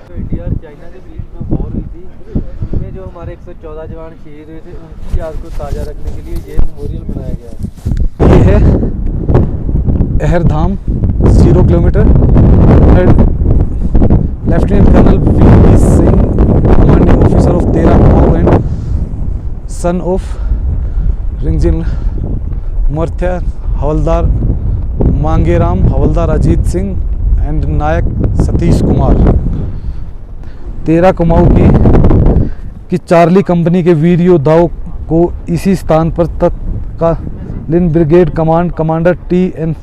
तो इंडिया और चाइना के बीच में वॉर हुई थी, उसमें जो हमारे 114 जवान शहीद हुए थे उनकी याद को ताज़ा रखने के लिए ये मेमोरियल बनाया गया है। ये है Ahirdham 0 kilometre. Lieutenant colonel V Singh, commanding officer of 13 Kumaon and son of Ringzin Marthya, havildar Mangeram, havildar Ajit Singh and Naik Satish Kumar. 13 Kumaon की चार्ली कंपनी के वीर योद्धाओं को इसी स्थान पर तत्कालीन brigade commander TN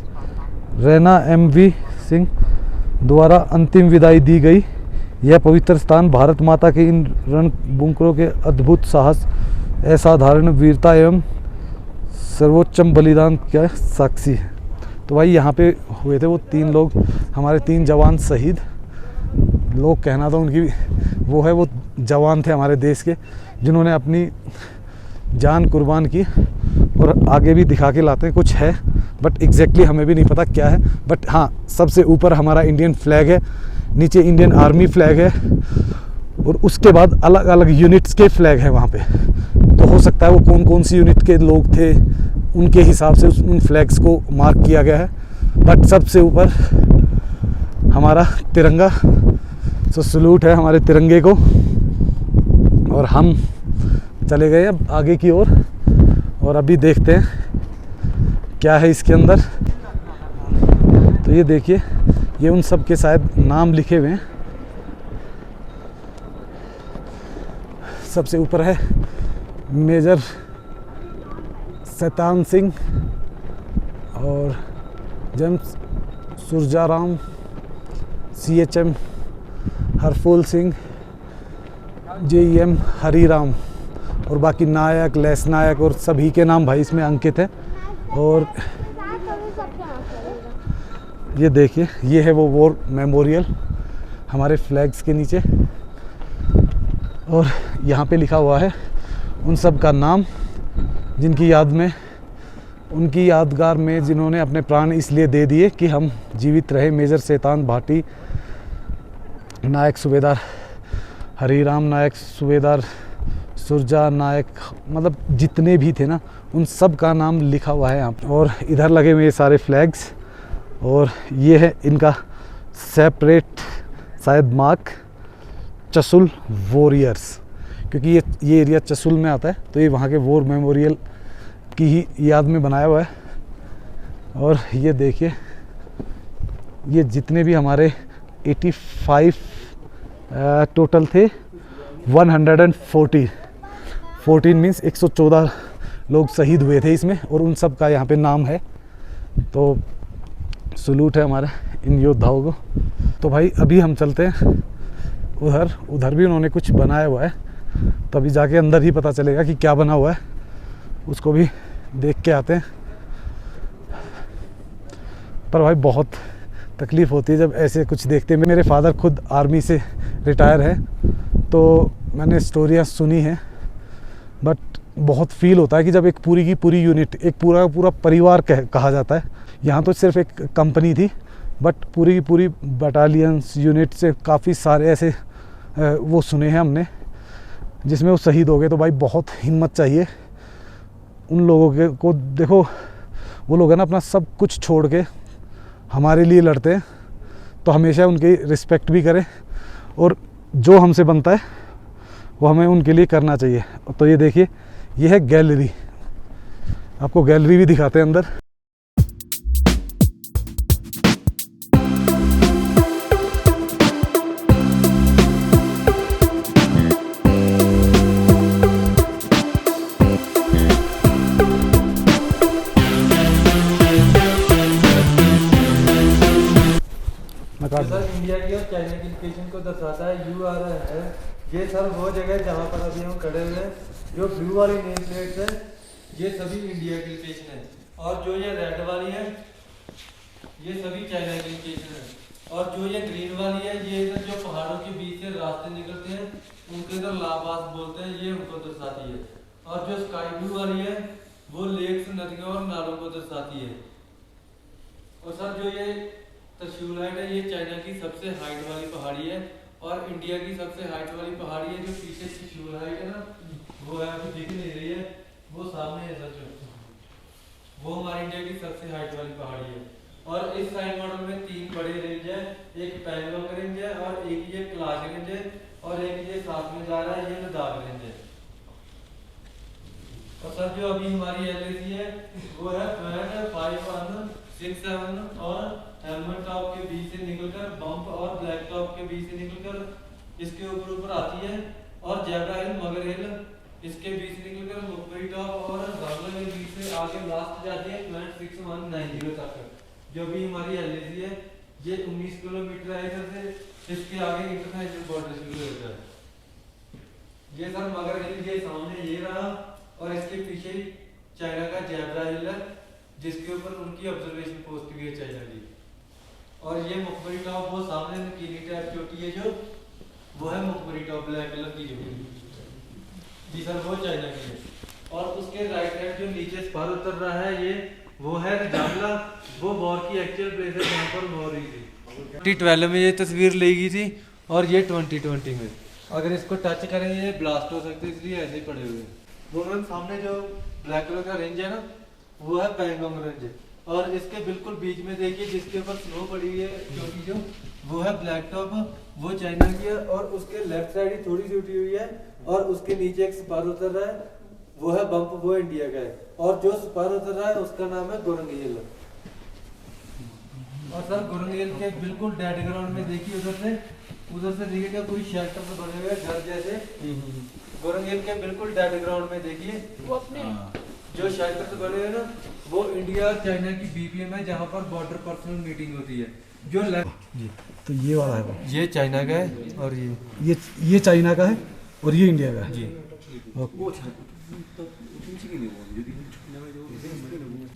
Raina MV Singh द्वारा अंतिम विदाई दी गई। यह पवित्र स्थान भारत माता के इन रणबुंकरों के अद्भुत साहस, असाधारण वीरता एवं सर्वोच्चम बलिदान का साक्षी है। तो भाई यहाँ पे हुए थे वो 3 लोग, हमारे 3 जवान शहीद। लोग कहना था उनकी वो है, वो जवान थे हमारे देश के जिन्होंने अपनी जान कुर्बान की, और आगे भी दिखा के लाते हैं कुछ है, बट एग्जैक्टली हमें भी नहीं पता क्या है। बट हाँ, सबसे ऊपर हमारा इंडियन फ्लैग है, नीचे इंडियन आर्मी फ्लैग है, और उसके बाद अलग अलग यूनिट्स के फ्लैग है वहाँ पे। तो हो सकता है वो कौन कौन सी यूनिट के लोग थे उनके हिसाब से उन फ्लैग्स को मार्क किया गया है। बट सबसे ऊपर हमारा तिरंगा, तो सलूट है हमारे तिरंगे को। और हम चले गए अब आगे की ओर, और अभी देखते हैं क्या है इसके अंदर। तो ये देखिए, ये उन सब के शायद नाम लिखे हुए हैं। सबसे ऊपर है मेजर शैतान सिंह और JEM Surjaram, CHM Harphool Singh, JEM Hariram, और बाकी नायक, लेस नायक और सभी के नाम भाई इसमें अंकित है। और ये देखिए, ये है वो वॉर मेमोरियल हमारे फ्लैग्स के नीचे, और यहाँ पे लिखा हुआ है उन सब का नाम जिनकी याद में, उनकी यादगार में जिन्होंने अपने प्राण इसलिए दे दिए कि हम जीवित रहे। मेजर शैतान भाटी, नायक सूबेदार हरीराम नायक, सूबेदार सुरजा नायक, मतलब जितने भी थे ना उन सब का नाम लिखा हुआ है यहाँ पे। और इधर लगे हुए सारे फ्लैग्स, और ये है इनका सेपरेट शायद मार्क, चसुल वॉरियर्स, क्योंकि ये एरिया चसुल में आता है, तो ये वहाँ के वॉर मेमोरियल की ही याद में बनाया हुआ है। और ये देखिए, ये जितने भी हमारे 85 टोटल थे, 114 मीन्स 114 लोग शहीद हुए थे इसमें, और उन सब का यहाँ पे नाम है। तो सलूट है हमारे इन योद्धाओं को। तो भाई अभी हम चलते हैं उधर भी उन्होंने कुछ बनाया हुआ है, तो अभी जाके अंदर ही पता चलेगा कि क्या बना हुआ है, उसको भी देख के आते हैं। पर भाई बहुत तकलीफ़ होती है जब ऐसे कुछ देखते हैं। मेरे फादर खुद आर्मी से रिटायर है, तो मैंने स्टोरियाँ सुनी हैं, बट बहुत फील होता है कि जब एक पूरी की पूरी यूनिट, एक पूरा पूरा परिवार कहा जाता है। यहाँ तो सिर्फ एक कंपनी थी, बट पूरी की पूरी बटालियंस यूनिट से काफ़ी सारे ऐसे वो सुने हैं हमने जिसमें वो शहीद हो गए। तो भाई बहुत हिम्मत चाहिए उन लोगों के को देखो, वो लोग है ना अपना सब कुछ छोड़ के हमारे लिए लड़ते हैं, तो हमेशा उनकी रिस्पेक्ट भी करें और जो हमसे बनता है वो हमें उनके लिए करना चाहिए। तो ये देखिए, ये है गैलरी, आपको गैलरी भी दिखाते हैं अंदर। सर इंडिया की और चाइना की लोकेशन को दर्शाता है। URL है ये सर वो जगह है जहाँ पर अभी हम खड़े हुए हैं। जो ब्लू वाली नेम प्लेट्स है ये सभी इंडिया की लोकेशन है, और जो ये रेड वाली है ये सभी चाइना की लोकेशन है, और जो ये ग्रीन वाली है ये इधर जो पहाड़ों के बीच से रास्ते निकलते हैं उनको इधर लापास बोलते हैं, ये उनको दर्शाती है। और जो स्काई ब्लू वाली है वो लेक्स, नदियों और नालों को दर्शाती है। और सर जो ये त्रिशूल हाइट है ये चाइना की सबसे हाइट वाली पहाड़ी है, और इंडिया की सबसे हाइट वाली पहाड़ी है जो पीछे त्रिशूल हाइट है ना, वो है अभी दिख नहीं रही है, वो सामने है सर, जो वो हमारी इंडिया की सबसे हाइट वाली पहाड़ी है। और इस साइड मॉडल में 3 बड़े रेंज है, एक पैंगोंग रेंज है, और एक ये क्लास रेंज है, और एक ये साथ में जा रहा है ये लद्दाख रेंज है। और सर जो अभी हमारी LAC है वो है 5167 और हेलमेट टॉप के बीच से निकलकर बम्प और ब्लैक टॉप के बीच से निकलकर इसके ऊपर आती है, और जेब्रा हिल, मगर हिल इसके बीच से निकलकर मुखबरी टॉप और बांग्ला के बीच से आगे लास्ट जाती है 6190 तक। जो भी हमारी LAC है ये 19 किलोमीटर है इधर से, इसके आगे इंटरनेशनल बॉर्डर शुरू होता है। ये सर मगर हिल ये सामने ये रहा, और इसके पीछे चाइना का जेब्रा हिल है जिसके ऊपर उनकी ऑब्जर्वेशन पोस्ट भी है चाइना की। और ये मुखबरी टॉप वो सामने नकीली टाइप चोटी है जो वो है मुखबरी टॉप ब्लैक कलर की चोटी जी सर, वो चाइना की है। और उसके राइट साइड जो नीचे स्पर उतर रहा है ये वो है जांगला, वो वॉर की एक्चुअल प्लेस है जहाँ पर वॉर हुई थी। 2012 में ये तस्वीर ली गई थी, और ये 2020 में। अगर इसको टच करें ये ब्लास्ट हो सकते, इसलिए ऐसे ही पड़े हुए हैं। वो मैम सामने जो ब्लैक कलर का रेंज है ना वो है पैंगोंग रेंज, और इसके बिल्कुल बीच में देखिए जिसके ऊपर स्नो पड़ी हुई है क्योंकि जो वो है ब्लैक टॉप, वो चाइना की है, और उसके लेफ्ट साइड ही थोड़ी सी उठी हुई है, और उसके नीचे एक स्पर उतर रहा है वो है बम्प, वो इंडिया का है, और जो स्पर उतर रहा है उसका नाम है गोरंग हिल। और सर गोरंग हिल के बिल्कुल डेड ग्राउंड में देखिए उधर से देखिएगा कोई शेल्टर से बने हुए घर जैसे। गोरंग हिल के बिल्कुल डेड ग्राउंड में देखिए वो अपने जो शेल्टर से बने हुए ना वो इंडिया और चाइना की BPM है जहाँ पर बॉर्डर पर्सनल मीटिंग होती है। जो जी तो ये वाला है वो, ये चाइना का है, और ये चाइना का है, और ये इंडिया का है जी।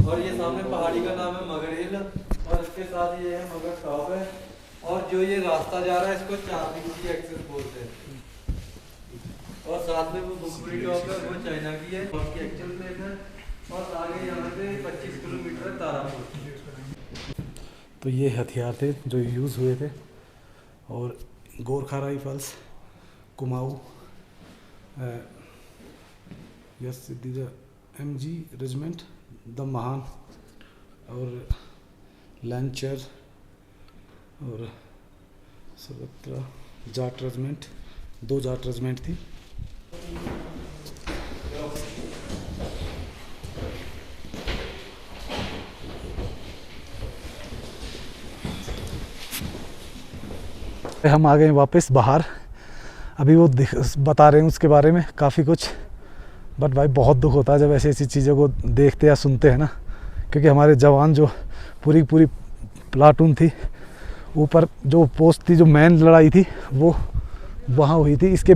और ये सामने पहाड़ी का नाम है मगर हिल, और इसके साथ ये है मगर टॉप है, और जो ये रास्ता जा रहा है इसको चार्जिंग की एक्सेस बोलते हैं, और साथ में वो मुखबरी टॉप है वो चाइना की है, और की एक्चुअल प्लेस है, और आगे यहाँ से 25 किलोमीटर है तारापुर। तो ये हथियार थे जो यूज़ हुए थे, और Gorkha rifles, Kumaon, yes the MG regiment, the महान, और लैंचर, और सर्वत्र जाट रेजिमेंट, 2 जाट रेजिमेंट थी। हम आ गए वापस बाहर, अभी वो बता रहे हैं उसके बारे में काफ़ी कुछ, बट भाई बहुत दुख होता है जब ऐसी ऐसी चीज़ों को देखते या सुनते हैं ना, क्योंकि हमारे जवान जो पूरी प्लाटून थी, ऊपर जो पोस्ट थी, जो मेन लड़ाई थी वो वहाँ हुई थी। इसके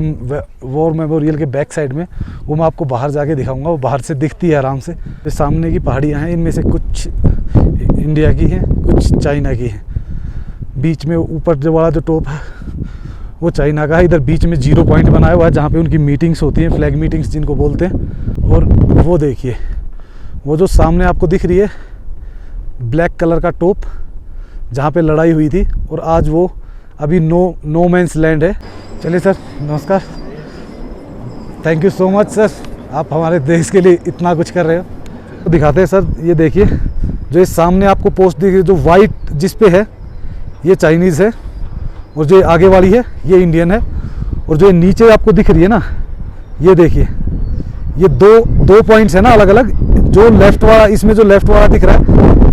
वॉर मेमोरियल के बैक साइड में, वो मैं आपको बाहर जाके दिखाऊंगा, वो बाहर से दिखती है आराम से। जो सामने की पहाड़ियाँ हैं इनमें से कुछ इंडिया की हैं, कुछ चाइना की हैं। बीच में ऊपर जो वाला जो टॉप है वो चाइना का है, इधर बीच में 0 पॉइंट बनाया हुआ है जहाँ पे उनकी मीटिंग्स होती हैं, फ्लैग मीटिंग्स जिनको बोलते हैं। और वो देखिए, वो जो सामने आपको दिख रही है ब्लैक कलर का टॉप, जहाँ पे लड़ाई हुई थी, और आज वो अभी नो मैंस लैंड है। चलिए सर, नमस्कार, thank you so much sir. आप हमारे देश के लिए इतना कुछ कर रहे हो। तो दिखाते हैं सर, ये देखिए जो इस सामने आपको पोस्ट दिख रही है, जो वाइट जिस पे है ये चाइनीज़ है, और जो आगे वाली है ये इंडियन है, और जो नीचे आपको दिख रही है ना, ये देखिए ये दो पॉइंट्स है ना अलग अलग। जो लेफ्ट वाला, इसमें जो लेफ्ट वाला दिख रहा है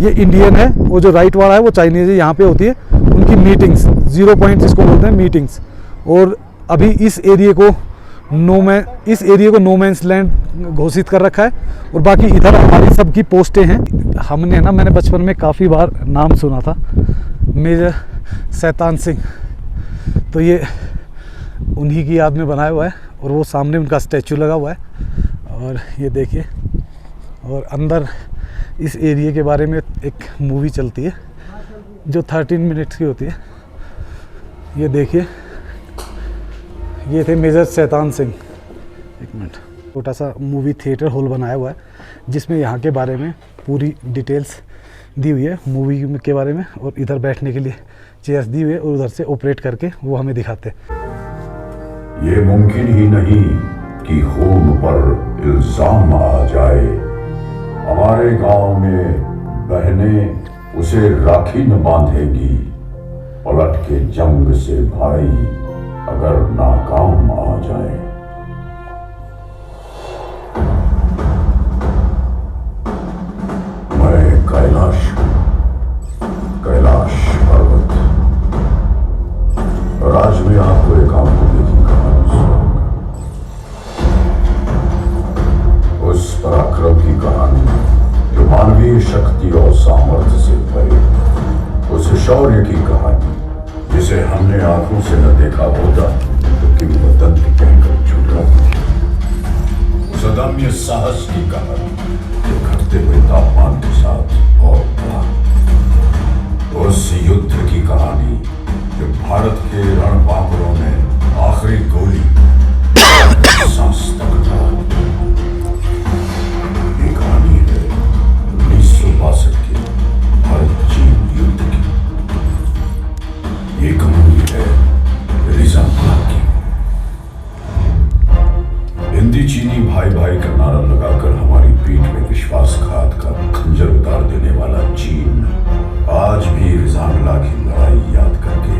ये इंडियन है, और जो राइट वाला है वो चाइनीज़ है। यहाँ पे होती है उनकी मीटिंग्स, 0 पॉइंट्स इसको बोलते हैं मीटिंग्स। और अभी इस एरिया को नो मैंस लैंड घोषित कर रखा है, और बाकी इधर हमारी सबकी पोस्टें हैं। हमने ना, मैंने बचपन में काफ़ी बार नाम सुना था मेजर शैतान सिंह, तो ये उन्हीं की याद में बनाया हुआ है, और वो सामने उनका स्टैचू लगा हुआ है। और ये देखिए, और अंदर इस एरिया के बारे में एक मूवी चलती है जो 13 मिनट्स की होती है। ये देखिए, ये थे मेजर शैतान सिंह। एक मिनट, छोटा सा मूवी थिएटर हॉल बनाया हुआ है जिसमें यहाँ के बारे में पूरी डिटेल्स दी हुई है मूवी के बारे में, और इधर बैठने के लिए चेयर्स दी हुई है, और उधर से ऑपरेट करके वो हमें दिखाते हैं। ये मुमकिन ही नहीं कि खून पर इल्जाम आ जाए। हमारे गांव में बहनें उसे राखी न बांधेगी, पलट के जंग से भाई अगर नाकाम आ जाए। मैं कैलाश पर्वत, और आज मैं आपको एक आंखों की कहानी सुनाऊंगा। उस पराक्रम की कहानी जो मानवीय शक्ति और सामर्थ्य से भरी, उस शौर्य की कहानी जिसे हमने आंखों से न देखा होता तो किंवदंती कहकर छुटरा दी। उस अदम्य साहस की कहानी जो घटते हुए तापमान के साथ और बढ़ा। उस युद्ध की कहानी जो भारत के रणबांकुरों में आखिरी गोली सांस तक था। ये कहानी है 1962 के भारत चीन युद्ध की। ये कहानी है रिजांगला की। हिंदी चीनी भाई भाई का नारा लगाकर हमारी पीठ में विश्वासघात का खंजर उतार देने वाला चीन आज भी रिजांगला की लड़ाई याद करके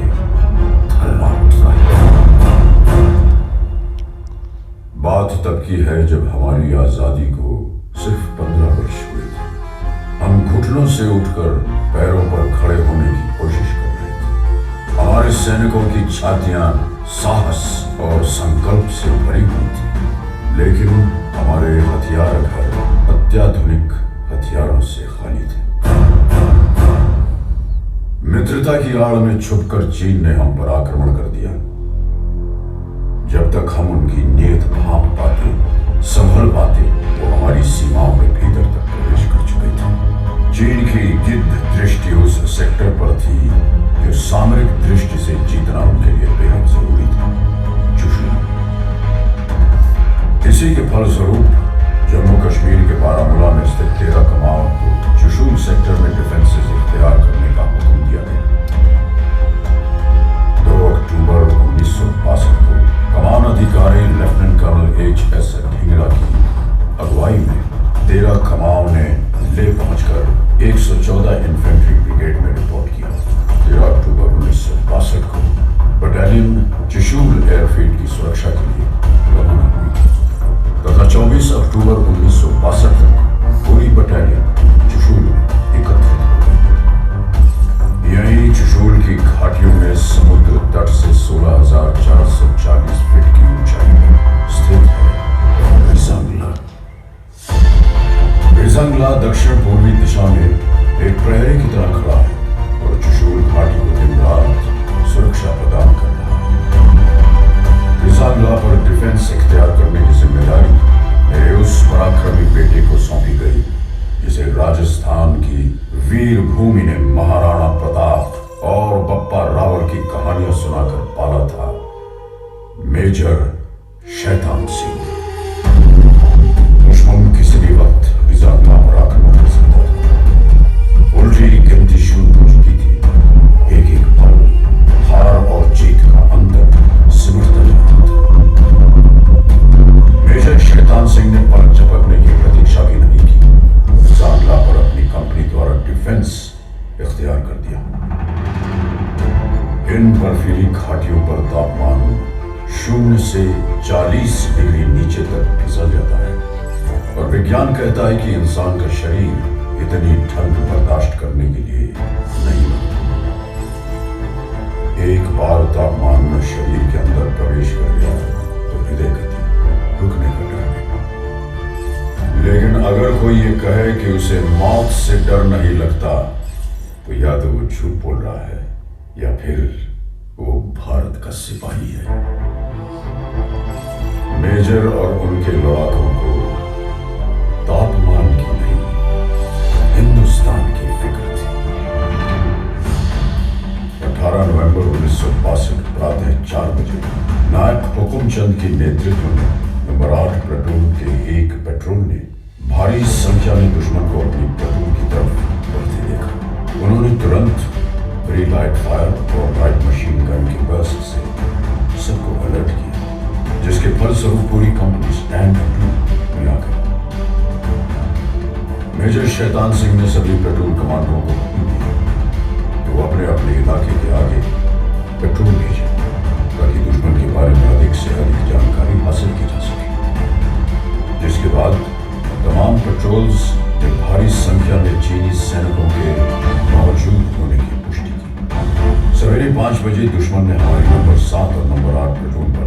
थर्रा उठ रहा है। बात तब की है जब हमारी आजादी को सिर्फ 15 वर्ष हुए थे। हम घुटनों से उठकर पैरों पर खड़े होने की कोशिश कर रहे थे। हमारे सैनिकों की छातियां साहस और संकल्प से भरी हुई थी, लेकिन हमारे हथियार घर अत्याधुनिक हथियारों से खाली थे। मित्रता की आड़ में छुपकर चीन ने हम पर आक्रमण कर दिया। जब तक हम उनकी नीयत भांप पाते, संभल पाते, वो हमारी सीमाओं में भीतर तक प्रवेश कर चुके थे। चीन की गिद्ध दृष्टि उस सेक्टर पर थी जो सामरिक दृष्टि से जीतना उनके लिए बेहद जरूरी था, चुशुल। इसी के फलस्वरूप जम्मू कश्मीर के बारामूला में स्थित 13 कमांड को चुशुल सेक्टर में डिफेंसेस इख्तियार करने का हुक्म दिया गया। 2 अक्टूबर 1962 को कमान अधिकारी लेफ्टिनेंट कर्नल H.S. ढींगरा की अगुवाई में 13 कमाओं ने ले पहुंचकर 114 इन्फेंट्री ब्रिगेड में रिपोर्ट किया। 13 अक्टूबर 1962 को बटालियन चुशुल एयरफील्ड की सुरक्षा के लिए रवाना हुई तथा 24 अक्टूबर 1962 तक पूरी बटालियन चुशुल में एकत्रित हो गई। यहीं चुशुल की घाटियों में समुद्र तट से 16,440 फीट की ऊंचाई पर स्थित है रिजांगला। रिजांगला दक्षिण पूर्वी दिशा में एक प्रहरी की तरह खड़ा है और चुशुल घाटी को दिन रात सुरक्षा प्रदान कर रहा है। रिजांगला पर डिफेंस इख्तियार करने की जिम्मेदारी मेरे उस पराक्रमी बेटे को सौंपी गई जिसे राजस्थान की वीर भूमि ने महाराणा प्रताप और बप्पा रावल की कहानियां सुनाकर पाला था, मेजर शैतान सिंह। दुश्मन किसी भी वक्त रिजांगला पर आक्रमण कर सकता था। उल्टी गिनती शुरू हो चुकी थी। एक एक पल हार और जीत का अंतर सिमटता जा रहा था। मेजर शैतान सिंह ने से 40 डिग्री नीचे तक फिसल जाता है और विज्ञान कहता है कि इंसान का शरीर इतनी ठंड बर्दाश्त करने के लिए नहीं बनता। एक बार तापमान में शरीर के अंदर प्रवेश कर गया तो हृदय गति रुकने का डर नहीं। लेकिन अगर कोई ये कहे कि उसे मौत से डर नहीं लगता तो या तो वो झूठ बोल रहा है या फिर वो भारत का सिपाही है। मेजर और उनके लड़ाकों को तापमान की नहीं, हिंदुस्तान की फिक्र थी। 18 नवंबर 1962 प्रातः 4 बजे नायक हुकुमचंद के नेतृत्व में नंबर 8 प्लेटून के एक पेट्रोल ने भारी संख्या में दुश्मन को अपनी प्लेटून की तरफ बढ़ते देखा। उन्होंने तुरंत प्री लाइट फायर और लाइट मशीन गन के बर्स्ट से सबको अलर्ट किया, जिसके फलस्वरूप पूरी कंपनी स्टैंड में आ गई। मेजर शैतान सिंह ने सभी प्लेटून कमांडरों को हुक्म दिया कि वो अपने अपने इलाके के आगे पेट्रोल भेजें ताकि दुश्मन के बारे में अधिक से अधिक जानकारी हासिल की जा सके। जिसके बाद तमाम पेट्रोल्स ने भारी संख्या में चीनी सैनिकों के मौजूद होने की पुष्टि की। सवेरे 5 बजे दुश्मन ने हमारी नंबर 7 और नंबर 8 प्लेटून पर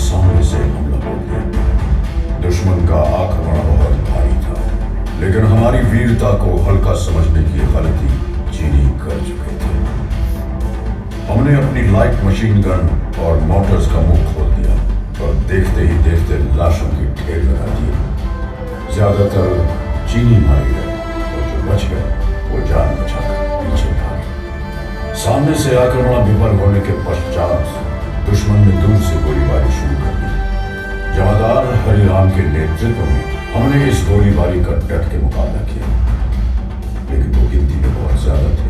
सामने से हमला बोल दिया। दुश्मन का आक्रमण बहुत भारी था, लेकिन हमारी वीरता को हल्का समझने की गलती चीनी कर चुके थे। हमने अपनी लाइट मशीन गन और मोटर्स का मुंह खोल दिया और देखते ही देखते लाशों की ढेर लगा दिए। ज्यादातर चीनी मारे गए और जो बच गए वो जान बचाकर पीछे भागे। सामने से आक्रमण विफल होने के पश्चात दुश्मन ने दूर से गोलीबारी शुरू कर दी। जमादार हरिराम के नेतृत्व में हमने इस गोलीबारी का डट के मुकाबला किया, लेकिन वो गिनती में बहुत ज्यादा थे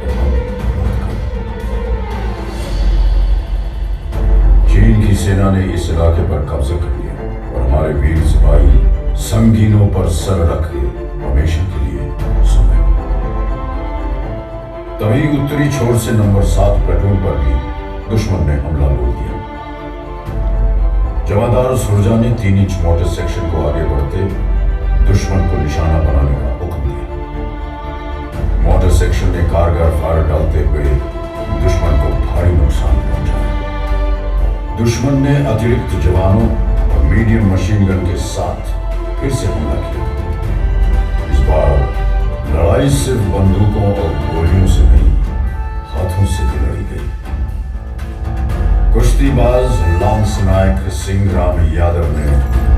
और हम बहुत कम। चीन की सेना ने इस इलाके पर कब्जा कर लिया और हमारे वीर सिपाही संगीनों पर सर रख के हमेशा के लिए सो गए। तभी उत्तरी छोर से नंबर 7 प्लेटून पर भी दुश्मन ने हमला बोल दिया। जमादार सुरजा ने 3 इंच मोटर सेक्शन को आगे बढ़ते दुश्मन को निशाना बनाने का हुक्म दिया। मोटर सेक्शन ने कारगर फायर डालते हुए दुश्मन को भारी नुकसान पहुंचाया। दुश्मन ने अतिरिक्त जवानों और मीडियम मशीन गन के साथ फिर से हमला किया। इस बार लड़ाई सिर्फ बंदूकों और गोलियों से नहीं, हाथों से भी लड़ी गई। कुश्तीबाज लांस नायक सिंह राम यादव ने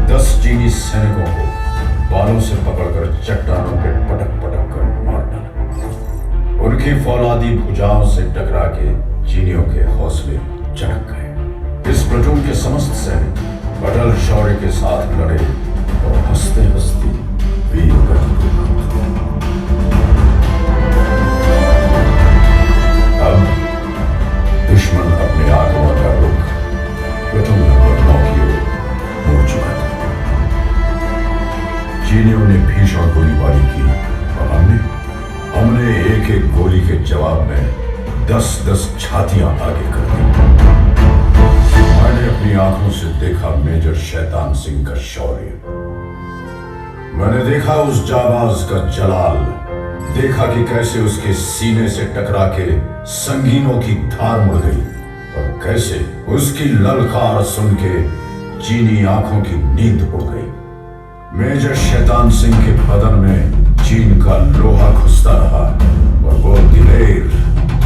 10 चीनी सैनिकों को बालों से पकड़कर चट्टानों पे पटक पटक कर मार डाला। उनकी फौलादी भुजाओं से टकरा के चीनियों के हौसले चढ़क गए। इस प्लेटून के समस्त सैनिक अटल शौर्य के साथ लड़े और हंसते हंसते वीर गति को प्राप्त हुए। अब दुश्मन अपने आक्रमण का रुख प्लेटून नंबर 9 की ओर मोड़ चुका था। चीनियों ने भीषण गोलीबारी की और हमने एक एक गोली के जवाब में 10-10 छातियां आगे कर दी। मैंने अपनी आंखों से देखा मेजर शैतान सिंह का शौर्य। मैंने देखा उस जाबाज का जलाल, देखा कि कैसे उसके सीने से टकरा के संगीनों की धार मुड़ गई और कैसे उसकी ललकार सुन के चीनी आंखों की नींद उड़ गई। मेजर शैतान सिंह के बदन में चीन का लोहा घुसता रहा और वो दिलेर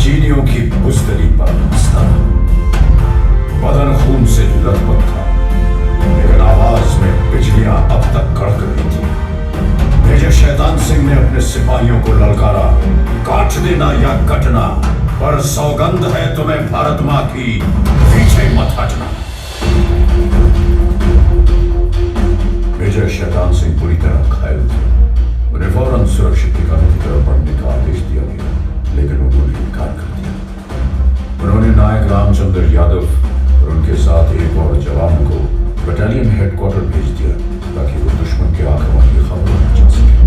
चीनियों की बुज़दिली पर हंसता रहा। बदन खून से लथपथ था, लेकिन आवाज में बिजलियां अब तक कड़क रही थी। मेजर शैतान सिंह ने अपने सिपाहियों को ललकारा, काट देना या कटना, पर सौगंध है तुम्हें भारत मां की, पीछे मत हटना। मेजर शैतान सिंह पूरी तरह घायल थे। उन्हें फौरन सुरक्षित ठिकाने की तरफ बढ़ने का आदेश दिया गया, लेकिन उन्होंने इनकार कर दिया। उन्होंने नायक रामचंद्र यादव और उनके साथ एक और जवान को बटालियन हेडक्वार्टर भेज दिया ताकि वो दुश्मन के आक्रमण की खबर पहुंचा सके।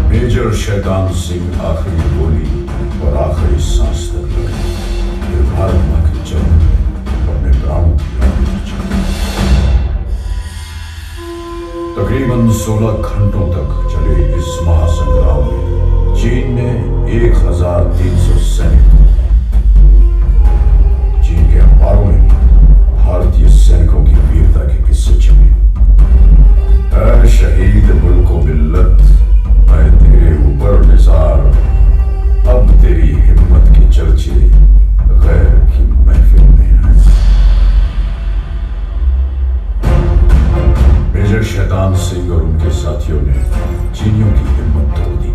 मेजर शैतान सिंह आखिरी गोली और आखिरी सांस तक लड़े। फिर भारत मां की जंग तकरीबन 16 घंटों तक चले इस महासंग्राम में चीन ने 1300 सैनिक, चीन के अखबारों में भारतीय सैनिकों की वीरता के किस्से छपे। ऐ शहीद मुल्को मिल्लत, मैं तेरे ऊपर निसार, अब तेरी हिम्मत के चर्चे गैर की महफिल में हैं। मेजर शैतान सिंह और उनके साथियों ने चीनियों की हिम्मत तोड़ दी।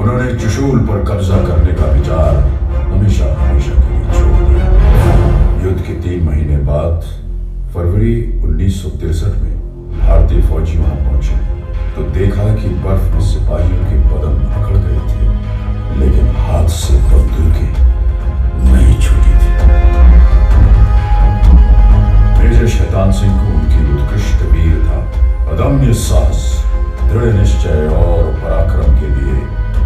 उन्होंने चुशूल पर कब्जा करने का विचार हमेशा हमेशा के लिए छोड़ दिया। युद्ध के 3 महीने बाद फरवरी 1963 में भारतीय फौजी वहां पहुंचे तो देखा कि बर्फ में सिपाहियों के बदन अकड़ गए थे, लेकिन हाथ से बंदूकें नहीं छूटी थी। मेजर शैतान सिंह को उनकी उत्कृष्ट वीरता, अदम्य साहस, दृढ़ निश्चय और पराक्रम के लिए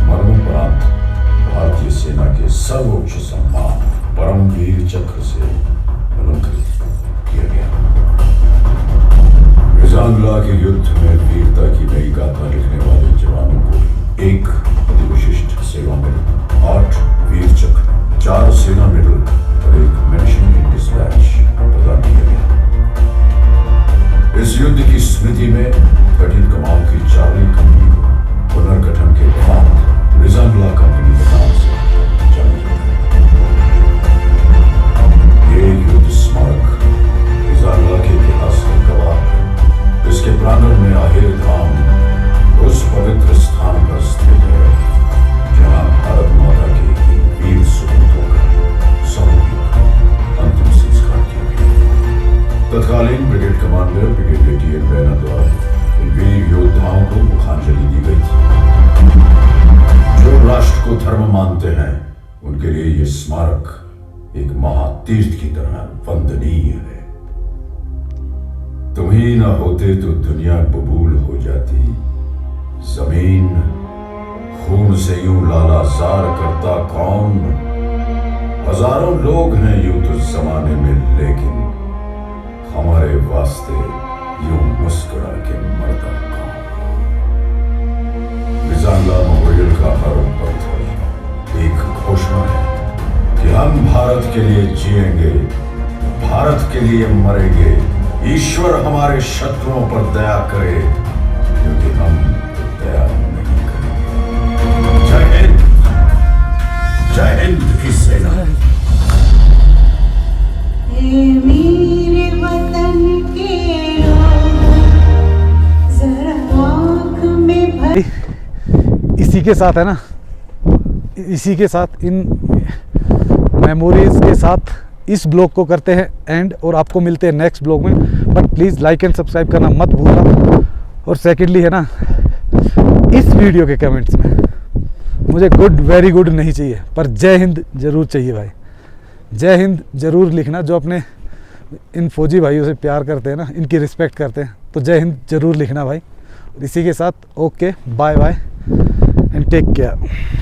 मरणोपरांत भारतीय सेना के सर्वोच्च सम्मान परमवीर चक्र से अलंकृत किया गया। रिजांगला के युद्ध में वीरता की नई गाथा लिखने वाले जवानों को एक अति विशिष्ट सेवा मेडल, 8 वीर चक्र, 4 सेना मेडल और एक मेंशन इन डिस्पैच प्रदान किया गया। इस युद्ध की स्मृति में 13 कमांड की चार्ली कंपनी को पुनर्गठन के बाद रिजांगला कंपनी के नाम से जाना जाता है। ये युद्ध स्मारक रिजांगला के इतिहास का गवाह है। इसके प्रांगण में आहेर धाम उस पवित्र स्थान पर स्थित है जहां भारत माता के इन वीर सुपूतों का सामूहिक अंतिम संस्कार किया गया। तत्कालीन brigade commander brigadier TN. Raina द्वारा इन वीर योद्धाओं को मुखांजलि दी गई थी। जो राष्ट्र को धर्म मानते हैं उनके लिए यह स्मारक एक महातीर्थ की तरह वंदनीय है। तुम ही न होते तो दुनिया बबूल हो जाती, जमीन खून से यूं लालाजार करता कौन। हजारों लोग हैं यूं तो जमाने में, लेकिन हमारे वास्ते यूं मुस्कुरा के मरता कौन। रिजांगला मेमोरियल का हर पत्थर एक घोषणा है कि हम भारत के लिए जिएंगे, भारत के लिए मरेंगे। ईश्वर हमारे शत्रुओं पर दया करे, क्योंकि हम दया नहीं करेंगे। जय हिंद की सेना। मेरे वतन के लोग जरा आँख में भर। इसी के साथ है ना, इसी के साथ इन मेमोरीज के साथ इस ब्लॉग को करते हैं एंड, और आपको मिलते हैं नेक्स्ट ब्लॉग में। But please like and subscribe करना मत भूलना। और सेकेंडली है ना, इस वीडियो के कमेंट्स में मुझे गुड, वेरी गुड नहीं चाहिए, पर जय हिंद ज़रूर चाहिए भाई। जय हिंद ज़रूर लिखना। जो अपने इन फौजी भाइयों से प्यार करते हैं ना, इनकी रिस्पेक्ट करते हैं, तो जय हिंद ज़रूर लिखना भाई। इसी के साथ okay, bye bye and take care.